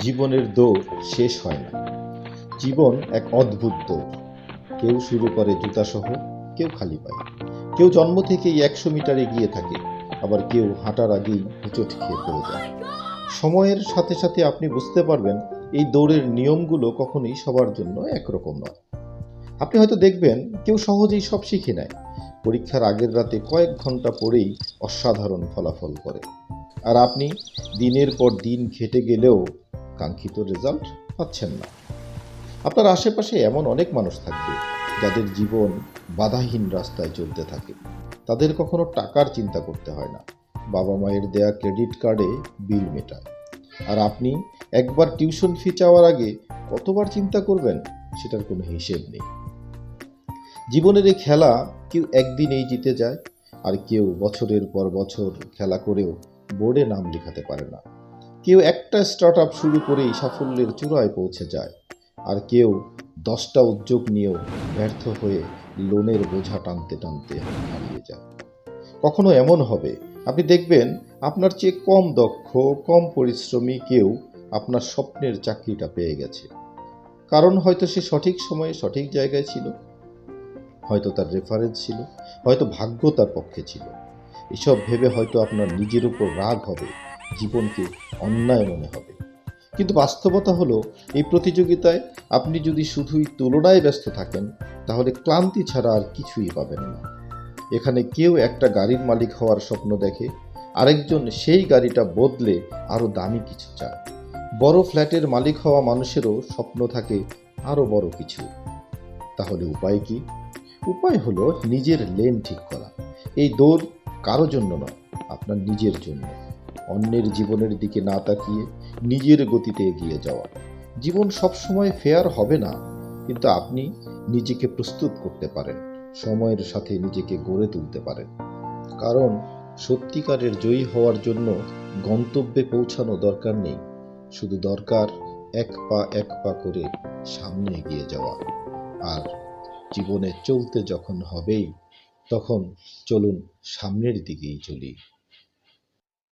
জীবনের দৌড় শেষ হয় না। জীবন এক অদ্ভুত দৌড়। কেউ শুরু করে জুতাসহ, কেউ খালি পায়ে। কেউ জন্ম থেকেই ১০০ মিটার এগিয়ে থাকে, আবার কেউ হাঁটার আগেই হোঁচট খেয়ে পড়ে যায়। সময়ের সাথে সাথে আপনি বুঝতে পারবেন এই দৌড়ের নিয়মগুলো কখনোই সবার জন্য একরকম নয়। আপনি হয়তো দেখবেন কেউ সহজেই সব শিখে নেয়, পরীক্ষার আগের রাতে কয়েক ঘন্টা পড়েই অসাধারণ ফলাফল করে। আর আপনি দিনের পর দিন খেটে গেলেও কাঙ্ক্ষিত রেজাল্ট পাচ্ছেন না। আপনার আশেপাশে এমন অনেক মানুষ থাকবে যাদের জীবন বাধাহীন রাস্তায় চলতে থাকে। তাদের কখনো টাকার চিন্তা করতে হয় না, বাবা মায়ের দেয়া ক্রেডিট কার্ডে বিল মেটায়। আর আপনি একবার টিউশন ফি চাওয়ার আগে কতবার চিন্তা করবেন সেটার কোনো হিসেব নেই। জীবনের এই খেলা কেউ একদিনেই জিতে যায়, আর কেউ বছরের পর বছর খেলা করেও বোর্ডে নাম লেখাতে পারে না। কেউ একটা স্টার্ট আপ শুরু করেই সাফল্যের চূড়ায় পৌঁছে যায়, আর কেউ 10টা উদ্যোগ নিয়েও ব্যর্থ হয়ে লোনের বোঝা টানতে টানতে হারিয়ে যায়। কখনো এমন হবে আপনি দেখবেন আপনার চেয়ে কম দক্ষ, কম পরিশ্রমী কেউ আপনার স্বপ্নের চাকরিটা পেয়ে গেছে। কারণ হয়তো সে সঠিক সময়ে সঠিক জায়গায় ছিল, হয়তো তার রেফারেন্স ছিল, হয়তো ভাগ্য তার পক্ষে ছিল। এসব ভেবে হয়তো আপনার নিজের উপর রাগ হবে, জীবনকে অন্যায় মনে হবে। কিন্তু বাস্তবতা হলো, এই প্রতিযোগিতায় আপনি যদি শুধুই তুলনায় ব্যস্ত থাকেন, তাহলে ক্লান্তি ছাড়া আর কিছুই পাবেন না। এখানে কেউ একটা গাড়ির মালিক হওয়ার স্বপ্ন দেখে, আরেকজন সেই গাড়িটা বদলে আরও দামি কিছু চায়। বড় ফ্ল্যাটের মালিক হওয়া মানুষেরও স্বপ্ন থাকে আরও বড় কিছু। তাহলে উপায় কি? উপায় হলো নিজের লেন ঠিক করা। এই দৌড় কারো জন্য নয়, আপনার নিজের জন্য। অন্যের জীবনের দিকে না তাকিয়ে নিজের গতিতে এগিয়ে যাওয়া। জীবন সবসময় ফেয়ার হবে না, কিন্তু আপনি নিজেকে প্রস্তুত করতে পারেন, সময়ের সাথে নিজেকে গড়ে তুলতে পারেন। কারণ সত্যিকারের জয়ী হওয়ার জন্য গন্তব্যে পৌঁছানো দরকার নেই, শুধু দরকার এক পা এক পা করে সামনে এগিয়ে যাওয়া। আর জীবনে চলতে যখন হবেই, তখন চলুন সামনের দিকেই চলি।